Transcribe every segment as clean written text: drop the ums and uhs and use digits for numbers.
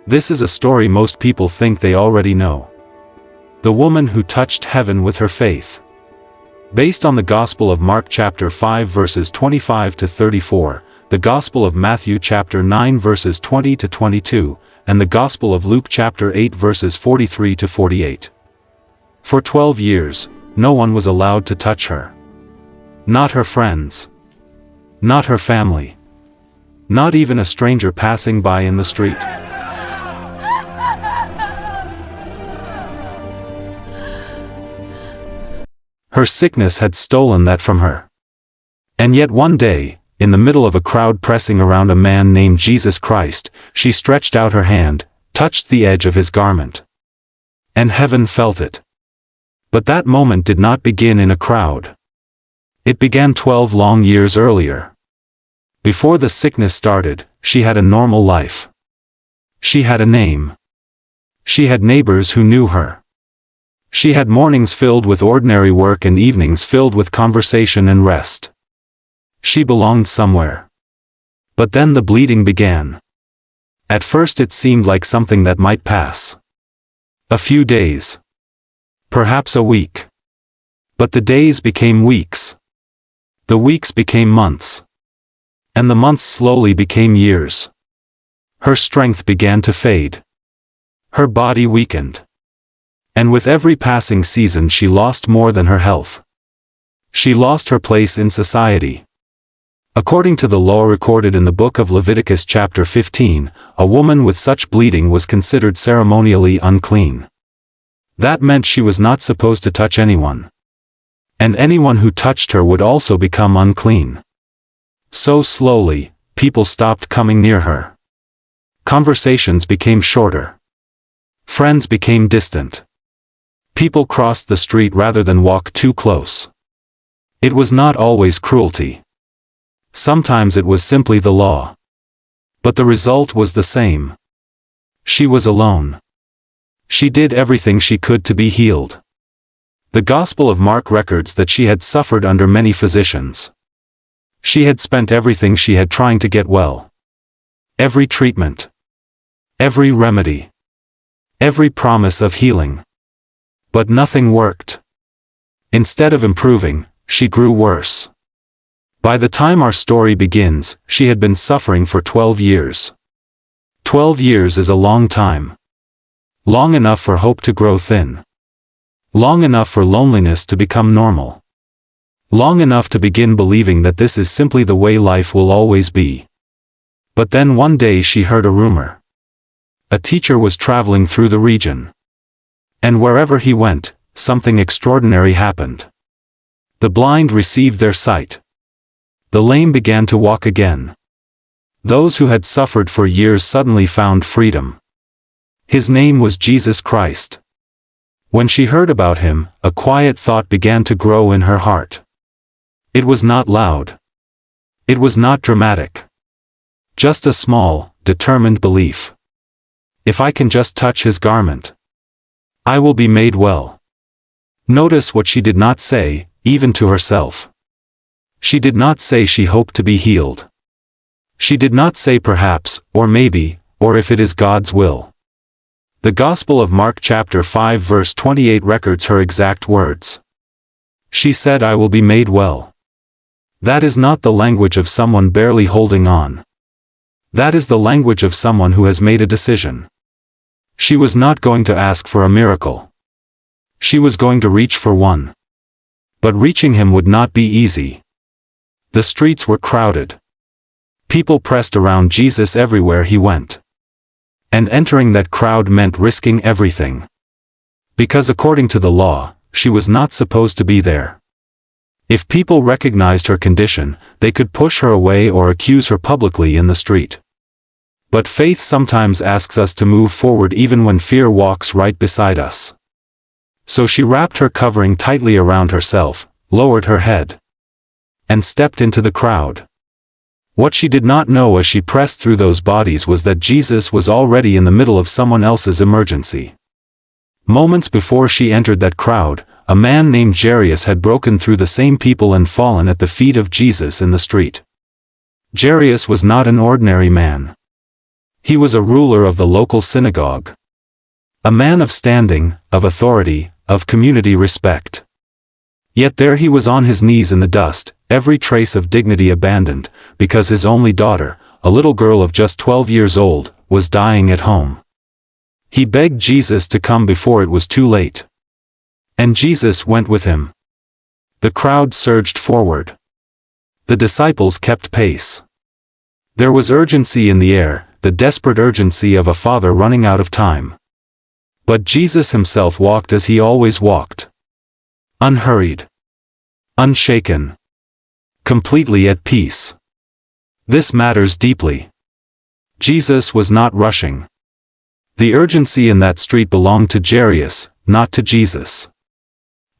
This is a story most people think they already know. The woman who touched heaven with her faith. Based on the Gospel of Mark chapter 5 verses 25 to 34, the Gospel of Matthew chapter 9 verses 20 to 22, and the Gospel of Luke chapter 8 verses 43 to 48. For 12 years, no one was allowed to touch her. Not her friends. Not her family. Not even a stranger passing by in the street. Her sickness had stolen that from her. And yet one day, in the middle of a crowd pressing around a man named Jesus Christ, she stretched out her hand, touched the edge of his garment. And heaven felt it. But that moment did not begin in a crowd. It began 12 long years earlier. Before the sickness started, she had a normal life. She had a name. She had neighbors who knew her. She had mornings filled with ordinary work and evenings filled with conversation and rest. She belonged somewhere. But then the bleeding began. At first it seemed like something that might pass. A few days. Perhaps a week. But the days became weeks. The weeks became months. And the months slowly became years. Her strength began to fade. Her body weakened. And with every passing season she lost more than her health. She lost her place in society. According to the law recorded in the Book of Leviticus chapter 15, a woman with such bleeding was considered ceremonially unclean. That meant she was not supposed to touch anyone. And anyone who touched her would also become unclean. So slowly, people stopped coming near her. Conversations became shorter. Friends became distant. People crossed the street rather than walk too close. It was not always cruelty. Sometimes it was simply the law. But the result was the same. She was alone. She did everything she could to be healed. The Gospel of Mark records that she had suffered under many physicians. She had spent everything she had trying to get well. Every treatment. Every remedy. Every promise of healing. But nothing worked. Instead of improving, she grew worse. By the time our story begins, she had been suffering for 12 years. 12 years is a long time. Long enough for hope to grow thin. Long enough for loneliness to become normal. Long enough to begin believing that this is simply the way life will always be. But then one day she heard a rumor. A teacher was traveling through the region. And wherever he went, something extraordinary happened. The blind received their sight. The lame began to walk again. Those who had suffered for years suddenly found freedom. His name was Jesus Christ. When she heard about him, a quiet thought began to grow in her heart. It was not loud. It was not dramatic. Just a small, determined belief. If I can just touch his garment, I will be made well. Notice what she did not say, even to herself. She did not say she hoped to be healed. She did not say perhaps, or maybe, or if it is God's will. The Gospel of Mark chapter 5 verse 28 records her exact words. She said, I will be made well. That is not the language of someone barely holding on. That is the language of someone who has made a decision. She was not going to ask for a miracle. She was going to reach for one. But reaching him would not be easy. The streets were crowded. People pressed around Jesus everywhere he went. And entering that crowd meant risking everything. Because according to the law, she was not supposed to be there. If people recognized her condition, they could push her away or accuse her publicly in the street. But faith sometimes asks us to move forward even when fear walks right beside us. So she wrapped her covering tightly around herself, lowered her head, and stepped into the crowd. What she did not know as she pressed through those bodies was that Jesus was already in the middle of someone else's emergency. Moments before she entered that crowd, a man named Jairus had broken through the same people and fallen at the feet of Jesus in the street. Jairus was not an ordinary man. He was a ruler of the local synagogue. A man of standing, of authority, of community respect. Yet there he was on his knees in the dust, every trace of dignity abandoned, because his only daughter, a little girl of just 12 years old, was dying at home. He begged Jesus to come before it was too late. And Jesus went with him. The crowd surged forward. The disciples kept pace. There was urgency in the air, the desperate urgency of a father running out of time. But Jesus himself walked as he always walked. Unhurried. Unshaken. Completely at peace. This matters deeply. Jesus was not rushing. The urgency in that street belonged to Jairus, not to Jesus.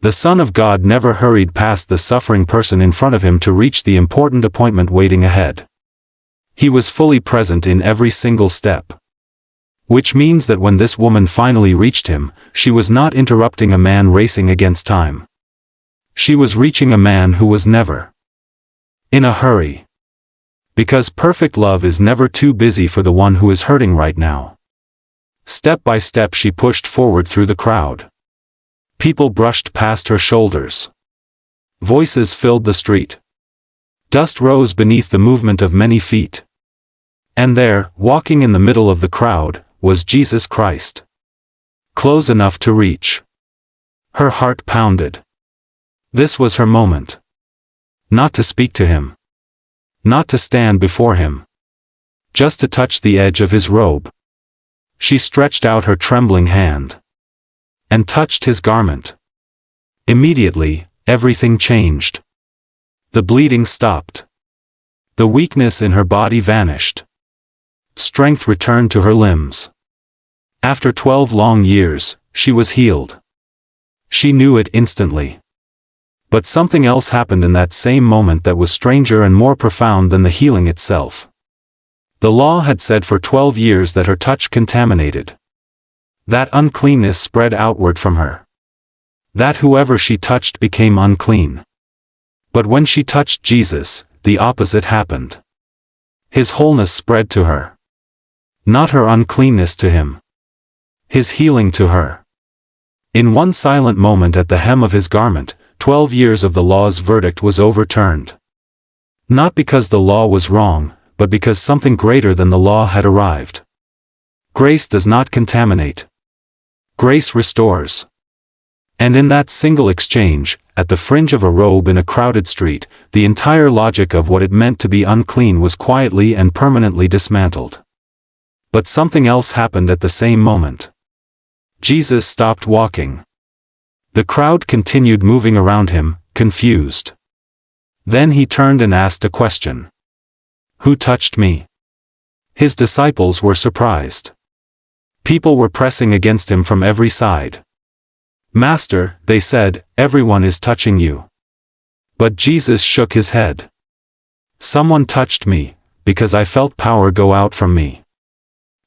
The Son of God never hurried past the suffering person in front of him to reach the important appointment waiting ahead. He was fully present in every single step. Which means that when this woman finally reached him, she was not interrupting a man racing against time. She was reaching a man who was never in a hurry. Because perfect love is never too busy for the one who is hurting right now. Step by step she pushed forward through the crowd. People brushed past her shoulders. Voices filled the street. Dust rose beneath the movement of many feet. And there, walking in the middle of the crowd, was Jesus Christ. Close enough to reach. Her heart pounded. This was her moment. Not to speak to him. Not to stand before him. Just to touch the edge of his robe. She stretched out her trembling hand. And touched his garment. Immediately, everything changed. The bleeding stopped. The weakness in her body vanished. Strength returned to her limbs. After 12 long years, she was healed. She knew it instantly. But something else happened in that same moment that was stranger and more profound than the healing itself. The law had said for 12 years that her touch contaminated. That uncleanness spread outward from her. That whoever she touched became unclean. But when she touched Jesus, the opposite happened. His wholeness spread to her. Not her uncleanness to him. His healing to her. In one silent moment at the hem of his garment, 12 years of the law's verdict was overturned. Not because the law was wrong, but because something greater than the law had arrived. Grace does not contaminate. Grace restores. And in that single exchange, at the fringe of a robe in a crowded street, the entire logic of what it meant to be unclean was quietly and permanently dismantled. But something else happened at the same moment. Jesus stopped walking. The crowd continued moving around him, confused. Then he turned and asked a question. Who touched me? His disciples were surprised. People were pressing against him from every side. Master, they said, everyone is touching you. But Jesus shook his head. Someone touched me, because I felt power go out from me.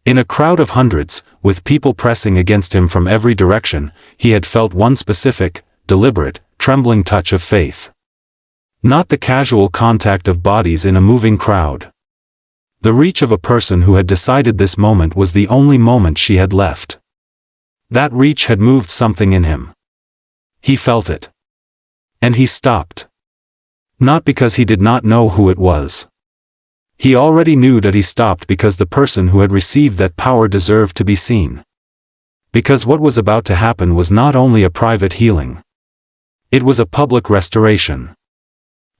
In a crowd of hundreds, with people pressing against him from every direction, he had felt one specific, deliberate, trembling touch of faith. Not the casual contact of bodies in a moving crowd. The reach of a person who had decided this moment was the only moment she had left. That reach had moved something in him. He felt it. And he stopped. Not because he did not know who it was. He already knew that he stopped because the person who had received that power deserved to be seen. Because what was about to happen was not only a private healing. It was a public restoration.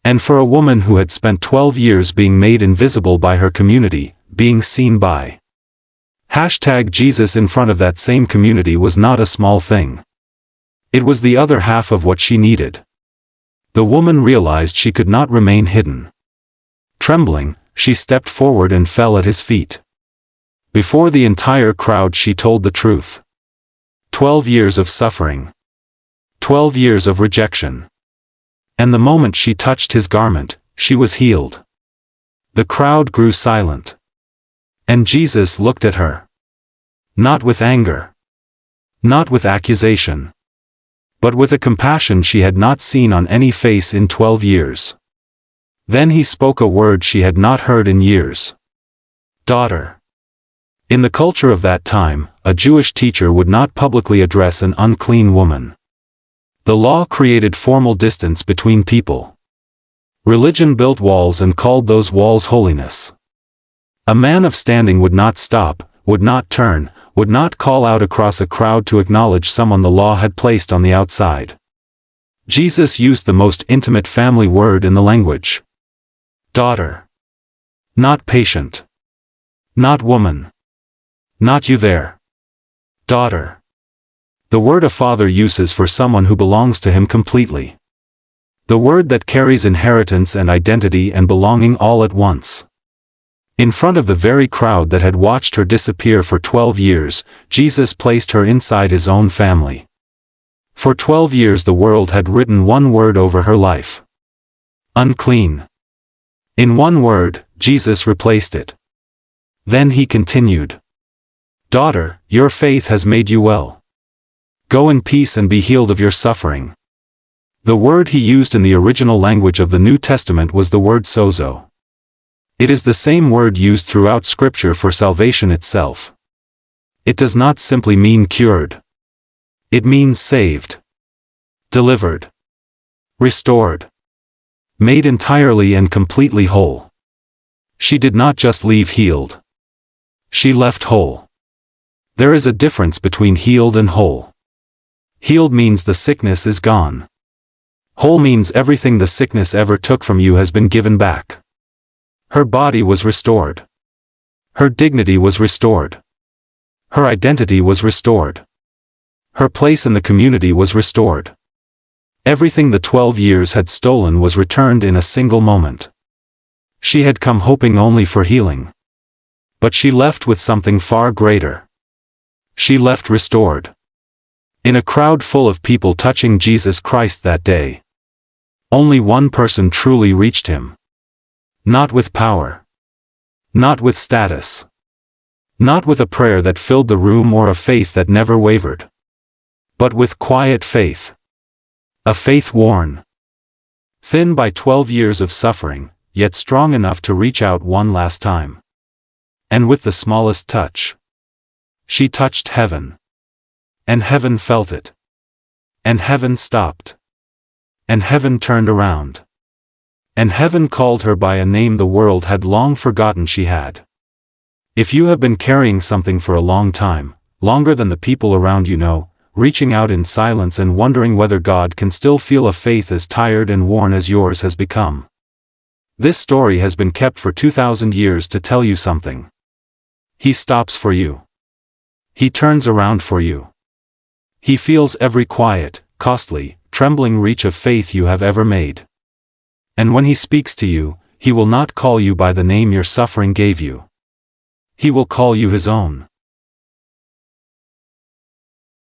And for a woman who had spent 12 years being made invisible by her community, being seen by #Jesus in front of that same community was not a small thing. It was the other half of what she needed. The woman realized she could not remain hidden. Trembling, she stepped forward and fell at his feet. Before the entire crowd she told the truth. 12 years of suffering. 12 years of rejection. And the moment she touched his garment, she was healed. The crowd grew silent. And Jesus looked at her. Not with anger. Not with accusation. But with a compassion she had not seen on any face in 12 years. Then he spoke a word she had not heard in years. Daughter. In the culture of that time, a Jewish teacher would not publicly address an unclean woman. The law created formal distance between people. Religion built walls and called those walls holiness. A man of standing would not stop, would not turn, would not call out across a crowd to acknowledge someone the law had placed on the outside. Jesus used the most intimate family word in the language. Daughter. Not patient. Not woman. Not you there. Daughter. The word a father uses for someone who belongs to him completely. The word that carries inheritance and identity and belonging all at once. In front of the very crowd that had watched her disappear for 12 years, Jesus placed her inside his own family. For 12 years the world had written one word over her life. Unclean. In one word, Jesus replaced it. Then he continued. Daughter, your faith has made you well. Go in peace and be healed of your suffering. The word he used in the original language of the New Testament was the word sozo. It is the same word used throughout Scripture for salvation itself. It does not simply mean cured. It means saved, delivered, restored, made entirely and completely whole. She did not just leave healed. She left whole. There is a difference between healed and whole. Healed means the sickness is gone. Whole means everything the sickness ever took from you has been given back. Her body was restored. Her dignity was restored. Her identity was restored. Her place in the community was restored. Everything the 12 years had stolen was returned in a single moment. She had come hoping only for healing. But she left with something far greater. She left restored. In a crowd full of people touching Jesus Christ that day, only one person truly reached him. Not with power. Not with status. Not with a prayer that filled the room or a faith that never wavered. But with quiet faith. A faith worn thin by 12 years of suffering, yet strong enough to reach out one last time. And with the smallest touch, she touched heaven. And heaven felt it. And heaven stopped. And heaven turned around. And heaven called her by a name the world had long forgotten she had. If you have been carrying something for a long time, longer than the people around you know, reaching out in silence and wondering whether God can still feel a faith as tired and worn as yours has become. This story has been kept for 2,000 years to tell you something. He stops for you. He turns around for you. He feels every quiet, costly, trembling reach of faith you have ever made. And when he speaks to you, he will not call you by the name your suffering gave you. He will call you his own.